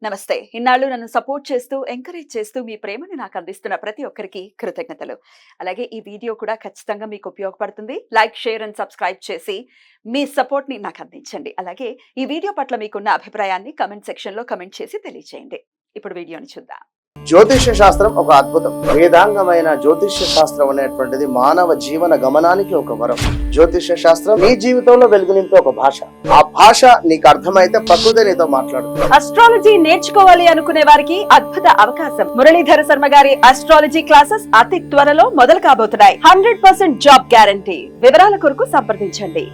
నమస్తే. ఇన్నాళ్ళు నన్ను సపోర్ట్ చేస్తూ, ఎంకరేజ్ చేస్తూ మీ ప్రేమని నాకు అందిస్తున్న ప్రతి ఒక్కరికి కృతజ్ఞతలు. అలాగే ఈ వీడియో కూడా ఖచ్చితంగా మీకు ఉపయోగపడుతుంది. లైక్, షేర్ అండ్ సబ్స్క్రైబ్ చేసి మీ సపోర్ట్‌ని నాకు అందించండి. అలాగే ఈ వీడియో పట్ల మీకున్న అభిప్రాయాన్ని కామెంట్ సెక్షన్‌లో కామెంట్ చేసి తెలియజేయండి. ఇప్పుడు వీడియోని చూద్దాం. జ్యోతిష్య శాస్త్రం ఒక అద్భుతం. వేదాంగమైన జ్యోతిష్య శాస్త్రం అనేటువంటిది మానవ జీవన గమనానికి ఒక వరం. జ్యోతిష్య శాస్త్రం నీ జీవితంలో వెలుగునింపే ఒక భాష. ఆ భాష నీకు అర్థమైతే ప్రకృతి నీతో మాట్లాడుతుంది. అస్ట్రాలజీ నేర్చుకోవాలి అనుకునే వారికి అద్భుత అవకాశం. మురళీధర శర్మ గారి అస్ట్రాలజీ క్లాసెస్ అతి త్వరలో మొదలు కాబోతున్నాయి. 100% జాబ్ గ్యారంటీ. వివరాల కొరకు సంప్రదించండి.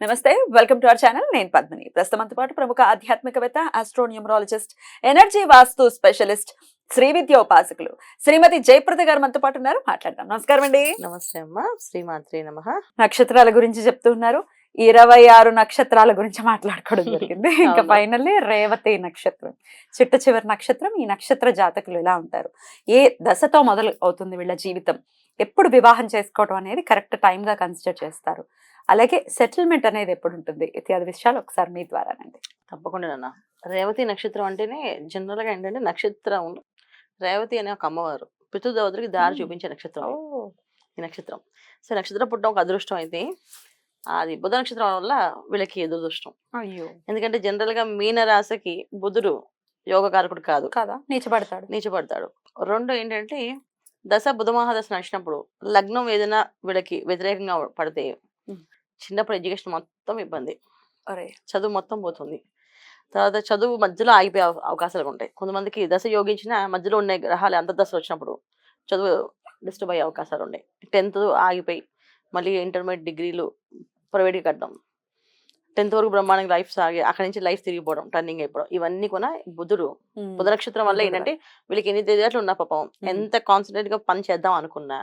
నమస్తే, వెల్కమ్ టు అవర్ ఛానల్. నేను పద్మిని. ప్రస్తుతంతో పాటు ప్రముఖ ఆధ్యాత్మికవేత్త, ఆస్ట్రోన్యూమరాలజిస్ట్, ఎనర్జీ వాస్తు స్పెషలిస్ట్, శ్రీ విద్య ఉపాసకులు శ్రీమతి జయప్రద గారు మనతో పాటు ఉన్నారు. మాట్లాడదాం. నమస్కారం అండి. నమస్తే అమ్మా. శ్రీమాత్రే నమః. నక్షత్రాల గురించి చెప్తూ ఉన్నారు. 26 నక్షత్రాల గురించి మాట్లాడుకోవడం జరిగింది. ఇంకా ఫైనల్లీ రేవతి నక్షత్రం, చిట్ట చివరి నక్షత్రం. ఈ నక్షత్ర జాతకులు ఎలా ఉంటారు, ఏ దశతో మొదలు అవుతుంది వీళ్ళ జీవితం, ఎప్పుడు వివాహం చేసుకోవడం అనేది కరెక్ట్ టైం గా కన్సిడర్ చేస్తారు, అలాగే సెటిల్మెంట్ అనేది ఎప్పుడు ఉంటుంది, ఇత్యాది విషయాలు ఒకసారి మీ ద్వారానండి. తప్పకుండా నాన్న. రేవతి నక్షత్రం అంటేనే జనరల్ గా ఏంటంటే నక్షత్రం, రేవతి అనే ఒక అమ్మవారు పితృదేవతలకి దారి చూపించే నక్షత్రం ఈ నక్షత్రం. సో నక్షత్రం పుట్టడం ఒక అదృష్టం అయితే అది బుధ నక్షత్రం వల్ల వీళ్ళకి దురదృష్టం. అయ్యో, ఎందుకంటే జనరల్ గా మీన రాశికి బుధుడు యోగకారకుడు కాదు కదా, నీచపడతాడు. రెండు ఏంటంటే దశ బుధ మహాదశ నడిచినప్పుడు లగ్నం ఏదైనా వీళ్ళకి వ్యతిరేకంగా పడితే చిన్నప్పుడు ఎడ్యుకేషన్ మొత్తం ఇబ్బంది, చదువు మొత్తం పోతుంది. తర్వాత చదువు మధ్యలో ఆగిపోయే అవకాశాలు ఉంటాయి. కొంతమందికి దశ యోగించిన మధ్యలో ఉన్న గ్రహాలు అంతర్దశలు వచ్చినప్పుడు చదువు డిస్టర్బ్ అయ్యే అవకాశాలు ఉన్నాయి. 10th ఆగిపోయి మళ్ళీ ఇంటర్మీడియట్ డిగ్రీలు ప్రైవేట్గా కట్టడం, 10th వరకు బ్రహ్మాండంగా లైఫ్ సాగి అక్కడి నుంచి లైఫ్ తిరిగిపోవడం, టర్నింగ్ అయిపోవడం, ఇవన్నీ కూడా బుధ నక్షత్రం వల్ల ఏంటంటే వీళ్ళకి ఎన్ని తెలియట్లు ఉన్నా పాపం ఎంత కాన్సన్ట్రేట్ గా పని చేద్దాం అనుకున్నా,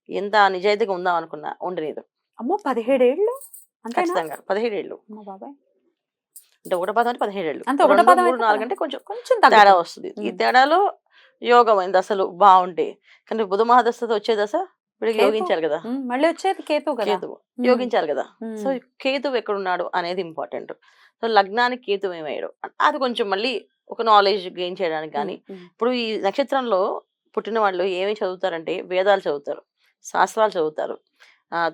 ఎంత నిజాయితీగా ఉందాం అనుకున్నా ఉండలేదు. అమ్మో, 17 ఏళ్ళు ఖచ్చితంగా 17 ఏళ్ళు. అంటే 17 ఏళ్ళు, అంటే 2, 3, 4 అంటే కొంచెం తేడా వస్తుంది. ఈ తేడాలో యోగమైన దశలు బాగుంటాయి. కానీ బుధ మహాదశతో వచ్చే దశ వీడికి యోగించాలి కదా, మళ్ళీ వచ్చేది కేతువు యోగించాలి కదా. సో కేతువు ఎక్కడున్నాడు అనేది ఇంపార్టెంట్. సో లగ్నానికి కేతువు ఏమయ్యాడు అది కొంచెం మళ్ళీ ఒక నాలెడ్జ్ గెయిన్ చేయడానికి. కానీ ఇప్పుడు ఈ నక్షత్రంలో పుట్టిన వాళ్ళు ఏమి చదువుతారంటే వేదాలు చదువుతారు, శాస్త్రాలు చదువుతారు,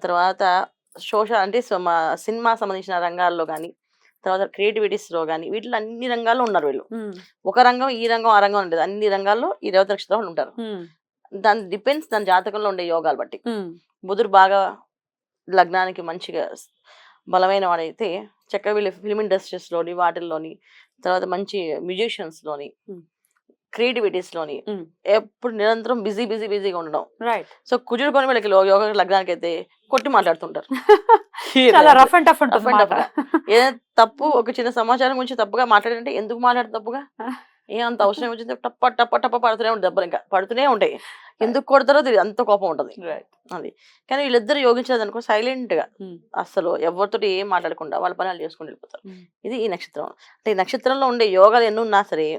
తర్వాత సోషల్ అంటే సినిమా సంబంధించిన రంగాల్లో కానీ, తర్వాత క్రియేటివిటీస్ లో కానీ, వీటిలో అన్ని రంగాల్లో ఉన్నారు వీళ్ళు. ఒక రంగం ఈ రంగం ఆ రంగం ఉండేది, అన్ని రంగాల్లో ఈ రేవతి నక్షత్రం ఉంటారు. దాని డిపెండ్స్ దాని జాతకంలో ఉండే యోగాలు బట్టి. బుధుడు బాగా లగ్నానికి మంచిగా బలమైన వాడైతే చక్కగా వీళ్ళు ఫిల్మ్ ఇండస్ట్రీస్ లోని వాటిల్లోని, తర్వాత మంచి మ్యూజిషియన్స్ లోని, క్రియేటివిటీస్ లోని ఎప్పుడు నిరంతరం బిజీగా ఉండడం. సో కుజుడు కొని వీళ్ళకి యోగ లగ్నానికి అయితే కొట్టి మాట్లాడుతుంటారు. ఏదైనా తప్పు ఒక చిన్న సమాచారం గురించి తప్పుగా మాట్లాడంటే ఎందుకు మాట్లాడు తప్పుగా, అంత అవసరం వచ్చింది టప్ప టప్ప టప్ప పడుతూనే ఉంటాయి, దెబ్బలు ఇంకా పడుతూనే ఉంటాయి. ఎందుకు కొడతారో తెలియదు, అంత కోపం ఉంటది అది. కానీ వీళ్ళిద్దరు యోగించలేదు అనుకో సైలెంట్ గా అసలు ఎవరితో ఏం మాట్లాడకుండా వాళ్ళ పని వాళ్ళు చేసుకుని వెళ్ళిపోతారు. ఇది ఈ నక్షత్రం. అంటే ఈ నక్షత్రంలో ఉండే యోగాలు ఎన్ని ఉన్నా సరే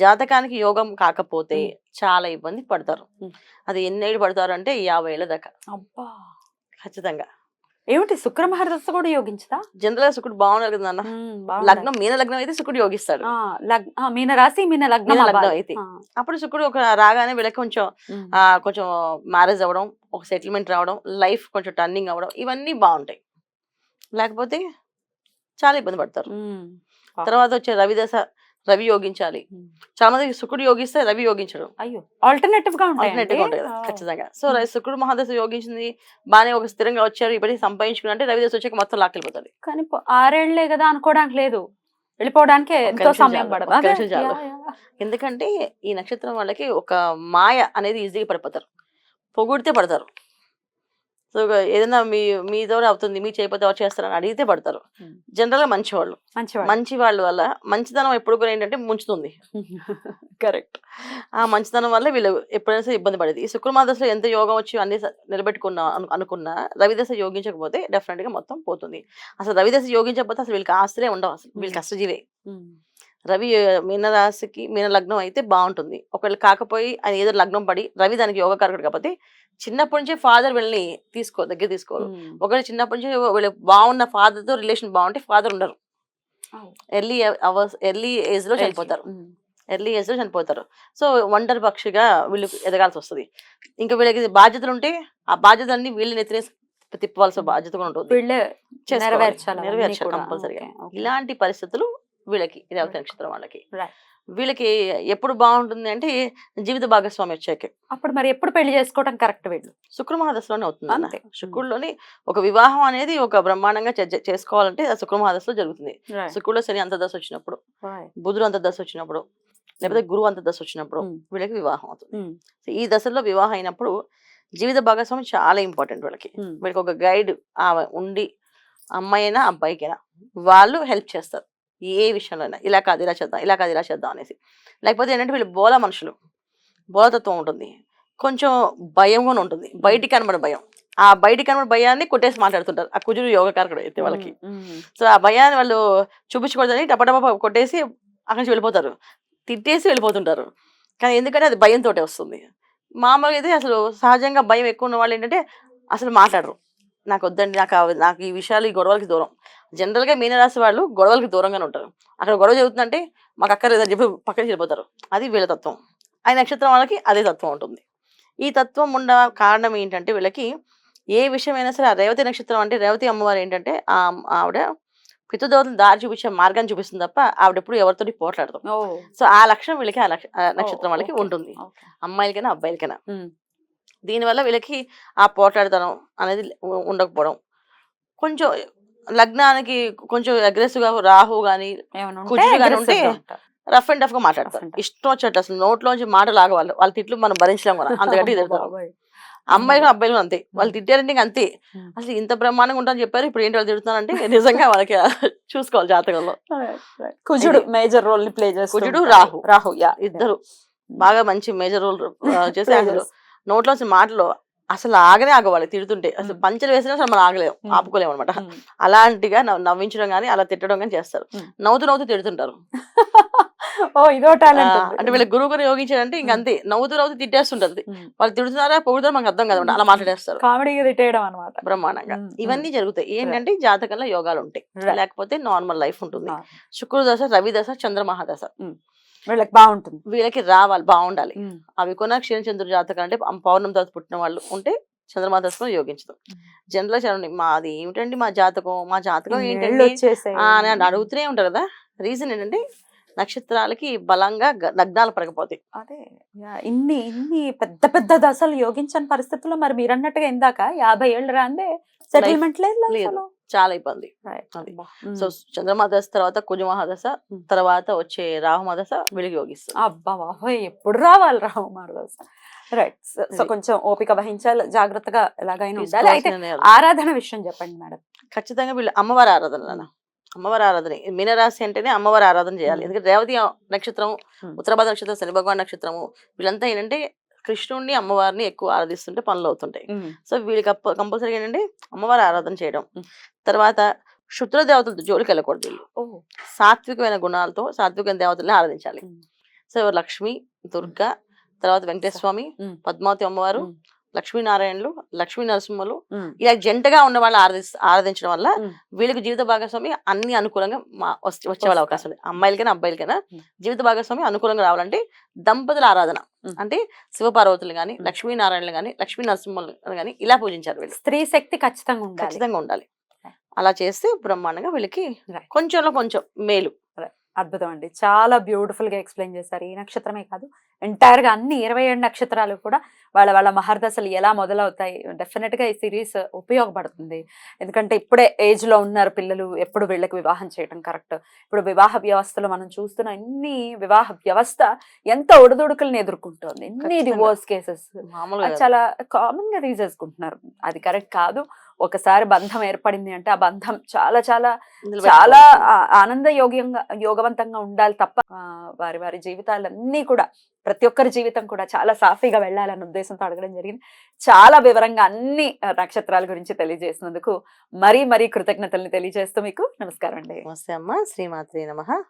జాతకానికి యోగం కాకపోతే చాలా ఇబ్బంది పడతారు. అది ఎన్నేళ్ళు పడతారు అంటే 50 ఏళ్ళ దాకా. అబ్బా, ఖచ్చితంగా. ఏమిటి శుక్ర మహర్దశ కూడా యోగించదా? జనరల్ గా శుక్రుడు బాగున్నారు కదా అన్న. లగ్నం మీన లగ్నం అయితే శుక్రుడు యోగిస్తాడు. మీన రాశి మీన లగ్నం అయితే అప్పుడు శుక్రుడు ఒక రాగానే వీళ్ళకి కొంచెం మ్యారేజ్ అవ్వడం, ఒక సెటిల్మెంట్ రావడం, లైఫ్ కొంచెం టర్నింగ్ అవ్వడం, ఇవన్నీ బాగుంటాయి. లేకపోతే చాలా ఇబ్బంది పడతారు. తర్వాత వచ్చే రవి యోగించాలి. చాలా మంది శుక్రుడు యోగిస్తే రవి యోగించడు. అయ్యో, ఆల్టర్నేటివ్ గా ఉంటుంది కదా ఖచ్చితంగా. సో శుక్రుడు మహాదశ యోగించింది బానే, ఒక స్థిరంగా వచ్చారు, ఇప్పటికి సంపాదించుకుని అంటే రవి దశ వచ్చాక మొత్తం లాక్కెళ్ళిపోతాడు. కానీ 6 ఏళ్లే కదా అనుకోవడానికి లేదు, వెళ్ళిపోవడానికి ఎంతో సమయం పడదు. ఎందుకంటే ఈ నక్షత్రం వాళ్ళకి ఒక మాయ అనేది ఈజీగా పడిపోతారు, పొగుడితే పడతారు. సో ఏదైనా మీతో అవుతుంది, మీ చేయకపోతే ఎవరు చేస్తారని అడిగితే పడతారు. జనరల్ గా మంచి వాళ్ళు వల్ల మంచితనం ఎప్పుడు కూడా ఏంటంటే ముంచుతుంది. కరెక్ట్. ఆ మంచితనం వల్ల వీళ్ళు ఎప్పుడైనా సరే ఇబ్బంది పడేది. ఈ శుక్రమాదశలో ఎంత యోగం వచ్చి అన్ని నిలబెట్టుకున్నా అనుకున్నా రవిదశ యోగించకపోతే డెఫినెట్ గా మొత్తం పోతుంది. అసలు రవిదశ యోగించకపోతే అసలు వీళ్ళకి ఆస్తులే ఉండవు, అసలు వీళ్ళకి కష్టజీవే. రవి మీన రాశికి మీన లగ్నం అయితే బాగుంటుంది. ఒకవేళ కాకపోయి ఆయన ఏదో లగ్నం పడి రవి దానికి యోగకారకుడు కాబట్టి చిన్నప్పటి నుంచి ఫాదర్ వీళ్ళని దగ్గర తీసుకోరు. ఒకవేళ చిన్నప్పటి నుంచి వీళ్ళు బాగున్న ఫాదర్ తో రిలేషన్ బాగుంటే ఫాదర్ ఉండరు, ఎర్లీ ఏజ్ లో చనిపోతారు. ఎర్లీ ఏజ్ లో చనిపోతారు. సో ఒంటరి పక్షిగా వీళ్ళు ఎదగాల్సి వస్తుంది. ఇంకా వీళ్ళకి బాధ్యతలు ఉంటే ఆ బాధ్యతలన్నీ వీళ్ళు నెత్తినేసి తిప్పవలసిన బాధ్యత కూడా ఉంటుంది. వీళ్ళే చేసుకోవాలి. నెరవేర్చాలి అవన్నీ నెరవేర్చాలి కూడా. కంపల్సరీగా. Okay, okay. ఇలాంటి పరిస్థితులు వీళ్ళకి రేవతి నక్షత్రం వాళ్ళకి. Right. వీళ్ళకి ఎప్పుడు బాగుంటుంది అంటే జీవిత భాగస్వామి వచ్చాక. అప్పుడు మరి ఎప్పుడు పెళ్లి చేసుకోవడం కరెక్ట్ వీళ్ళు? శుక్ర మహాదశలోనే అవుతుంది అన్న. అంతే. శుక్రుడిలోని ఒక వివాహం అనేది ఒక బ్రహ్మాండంగా చేసుకోవాలంటే అది శుక్ర మహాదశలో జరుగుతుంది. Right. శుక్రుడు శని అంతర్దశ వచ్చినప్పుడు, Right. బుధుడు అంతర్దశ వచ్చినప్పుడు, లేకపోతే గురువు అంతర్దశ వచ్చినప్పుడు వీళ్ళకి వివాహం అవుతుంది. సో ఈ దశలో వివాహం అయినప్పుడు జీవిత భాగస్వామి చాలా ఇంపార్టెంట్ వీళ్ళకి. వీళ్ళకి ఒక గైడ్ ఆమె ఉండి, అమ్మాయి అయినా అబ్బాయికైనా వాళ్ళు హెల్ప్ చేస్తారు ఏ విషయంలో అయినా. ఇలా కాదు ఇలా చేద్దాం, ఇలా కాదు ఇలా చేద్దాం అనేసి. లేకపోతే ఏంటంటే వీళ్ళు బోల మనుషులు, బోలతత్వం ఉంటుంది, కొంచెం భయం కూడా ఉంటుంది, బయటికి కనబడే భయం. ఆ బయటికి కనబడే భయాన్ని కొట్టేసి మాట్లాడుతుంటారు. ఆ కుజుడు యోగకారకుడు అయితే వాళ్ళకి. సో ఆ భయాన్ని వాళ్ళు చూపించకూడదని టపటప కొట్టేసి అక్కడి నుంచి వెళ్ళిపోతారు, తిట్టేసి వెళ్ళిపోతుంటారు. కానీ ఎందుకంటే అది భయంతో వస్తుంది. మామూలుగా అయితే అసలు సహజంగా భయం ఎక్కువ ఉన్న వాళ్ళు ఏంటంటే అసలు మాట్లాడరు. నాకు వద్దండి, నాకు ఈ విషయాలు, ఈ గొడవలకి దూరం. జనరల్గా మీనరాశి వాళ్ళు గొడవలకి దూరంగానే ఉంటారు. అక్కడ గొడవ జరుగుతుందంటే మాకు అక్కర్లేదని చెప్పి పక్కన వెళ్ళిపోతారు. అది వీళ్ళ తత్వం. ఆ నక్షత్రం వాళ్ళకి అదే తత్వం ఉంటుంది. ఈ తత్వం ఉన్న కారణం ఏంటంటే వీళ్ళకి ఏ విషయమైనా సరే, ఆ రేవతి నక్షత్రం అంటే రేవతి అమ్మవారు ఏంటంటే ఆవిడ పితృదేవతను దారి చూపించే మార్గాన్ని చూపిస్తుంది తప్ప ఆవిడ ఎప్పుడు ఎవరితోటి పోట్లాడదు. సో ఆ లక్షణం వీళ్ళకి ఆ నక్షత్రం వాళ్ళకి ఉంటుంది, అమ్మాయిలకైనా అబ్బాయిలకైనా. దీనివల్ల వీళ్ళకి ఆ పోట్లాడతనం అనేది ఉండకపోవడం, కొంచెం లగ్నానికి కొంచెం అగ్రెసివ్ గా రాహు గాని కుజుడు గాని ఉంటే రఫ్ అండ్ టఫ్ గా మాట్లాడతారు. ఇష్టం వచ్చేట్టు అసలు నోట్లోంచి మాటలు ఆగవాళ్ళు. వాళ్ళ తిట్లు మనం భరించలేం కూడా, అంత గట్టి తిడతారు. అమ్మాయిలు అబ్బాయిలు అంతే, వాళ్ళు తిట్టారంటే ఇంకా అంతే. అసలు ఇంత బ్రహ్మాండంగా ఉంటారని చెప్పారు, ఇప్పుడు ఏంటి వాళ్ళు తిడుతున్నారంటే నిజంగా వాళ్ళకి చూసుకోవాలి జాతకంలో. కుజుడు మేజర్ రోల్ ని ప్లే చేస్తాడు. కుజుడు రాహు ఇద్దరు బాగా మంచి మేజర్ రోల్ చేసి అసలు నోట్లోంచి మాటలు అసలు ఆగనే ఆగవాలి. తిడుతుంటే అసలు పంచలు వేసినా అసలు మనం ఆపుకోలేము అనమాట. అలాంటిగా నవ్వించడం గానీ అలా తిట్టడం కానీ చేస్తారు. నవ్వుతూ తిడుతుంటారు. ఇదో టాలెంట్. అంటే వీళ్ళకి గురువు గారు యోగించారంటే ఇంక అంతే, నవ్వుతూ తిట్టేస్తుంటది. వాళ్ళు తిడుతున్నారా పొగుడుతారా మనకు అర్థం కాదు, అలా మాట్లాడేస్తారు. కామెడీగా తిట్టేయడం అనమాట. బ్రహ్మాండంగా ఇవన్నీ జరుగుతాయి. ఏంటంటే జాతకంలో యోగాలు ఉంటాయి, లేకపోతే నార్మల్ లైఫ్ ఉంటుంది. శుక్రుడు దశ, రవి దశ, చంద్రమహాదశ వీళ్ళకి బాగుంటుంది. వీళ్ళకి రావాలి, బాగుండాలి. అవి కొన క్షీణచంద్రుడు జాతకం అంటే పౌర్ణమి తర్వాత పుట్టిన వాళ్ళు ఉంటే చంద్రమాదశలో యోగించదు. జనరల్ చరణి మాది ఏమిటండి మా జాతకం ఏంటండి అని అడుగుతూనే ఉంటారు కదా. రీజన్ ఏంటంటే నక్షత్రాలకి బలంగా లగ్నాలు పడకపోతాయి. అదే ఇన్ని పెద్ద పెద్ద దశలు యోగించని పరిస్థితుల్లో మరి మీరు అన్నట్టుగా ఇందాక 50 ఏళ్ళు రాందే సెటిల్మెంట్ లేదు, చాలా ఇబ్బంది. సో చంద్రమహాదశ తర్వాత కుజమహాదశ తర్వాత వచ్చే రాహుమహాదశ వీళ్ళకి యోగిస్తుంది. అబ్బా బాబోయ్, ఎప్పుడు రావాలి రాహుమహాదశ. రైట్. సో కొంచెం ఓపిక వహించాలి, జాగ్రత్తగా ఎలాగైనా ఉండాలి. అయితే ఆరాధన విషయం చెప్పండి మేడం. ఖచ్చితంగా వీళ్ళు అమ్మవారి ఆరాధన, అమ్మవారి ఆరాధన. మీనరాశి అంటేనే అమ్మవారి ఆరాధన చేయాలి. ఎందుకంటే రేవతి నక్షత్రం, ఉత్తరాభాద్ర నక్షత్రం, శని భగవాన్ నక్షత్రము, వీళ్ళంతా ఏంటంటే కృష్ణుడిని అమ్మవారిని ఎక్కువ ఆరాధిస్తుంటే పనులు అవుతుంటాయి. సో వీళ్ళకి కంపల్సరీ ఏంటంటే అమ్మవారి ఆరాధన చేయడం. తర్వాత శుద్ర దేవతలతో జోలికి వెళ్ళకూడదు. వీళ్ళు సాత్వికమైన గుణాలతో సాత్వికమైన దేవతల్ని ఆరాధించాలి. సో లక్ష్మి, దుర్గా, తర్వాత వెంకటేశ్వర స్వామి, పద్మావతి అమ్మవారు, లక్ష్మీనారాయణులు, లక్ష్మీ నరసింహులు, ఇలా జంటగా ఉన్న వాళ్ళు ఆరాధించడం వల్ల వీళ్ళకి జీవిత భాగస్వామి అన్ని అనుకూలంగా వచ్చే వాళ్ళ అవకాశం ఉంది. అమ్మాయిలకైనా అబ్బాయిలకైనా జీవిత భాగస్వామి అనుకూలంగా రావాలంటే దంపతుల ఆరాధన అంటే శివపార్వతులు గాని, లక్ష్మీనారాయణులు గాని, లక్ష్మీ నరసింహులు గాని ఇలా పూజించారు. వీళ్ళు స్త్రీ శక్తి ఖచ్చితంగా ఉండాలి. అలా చేస్తే బ్రహ్మాండంగా వీళ్ళకి కొంచెంలో కొంచెం మేలు. అద్భుతం అండి, చాలా బ్యూటిఫుల్ గా ఎక్స్ప్లెయిన్ చేశారు. ఈ నక్షత్రమే కాదు, ఎంటైర్ గా అన్ని 27 నక్షత్రాలు కూడా వాళ్ళ మహర్దశలు ఎలా మొదలవుతాయి. డెఫినెట్ గా ఈ సిరీస్ ఉపయోగపడుతుంది. ఎందుకంటే ఇప్పుడే ఏజ్ లో ఉన్నారు పిల్లలు, ఎప్పుడు వీళ్ళకి వివాహం చేయడం కరెక్ట్. ఇప్పుడు వివాహ వ్యవస్థలో మనం చూస్తున్న ఇన్ని వివాహ వ్యవస్థ ఎంత ఒడిదుడుకులను ఎదుర్కొంటుంది, ఎన్ని డివోర్స్ కేసెస్ చాలా కామన్ గా తీసేసుకుంటున్నారు. అది కరెక్ట్ కాదు. ఒకసారి బంధం ఏర్పడింది అంటే ఆ బంధం చాలా చాలా చాలా ఆనంద యోగవంతంగా ఉండాలి తప్ప వారి జీవితాలన్నీ కూడా, ప్రతి ఒక్కరి జీవితం కూడా చాలా సాఫీగా వెళ్ళాలన్న ఉద్దేశంతో అడగడం జరిగింది. చాలా వివరంగా అన్ని నక్షత్రాల గురించి తెలియజేసినందుకు మరీ కృతజ్ఞతల్ని తెలియజేస్తూ మీకు నమస్కారం అండి. నమస్తే అమ్మ. శ్రీమాత్రే నమః.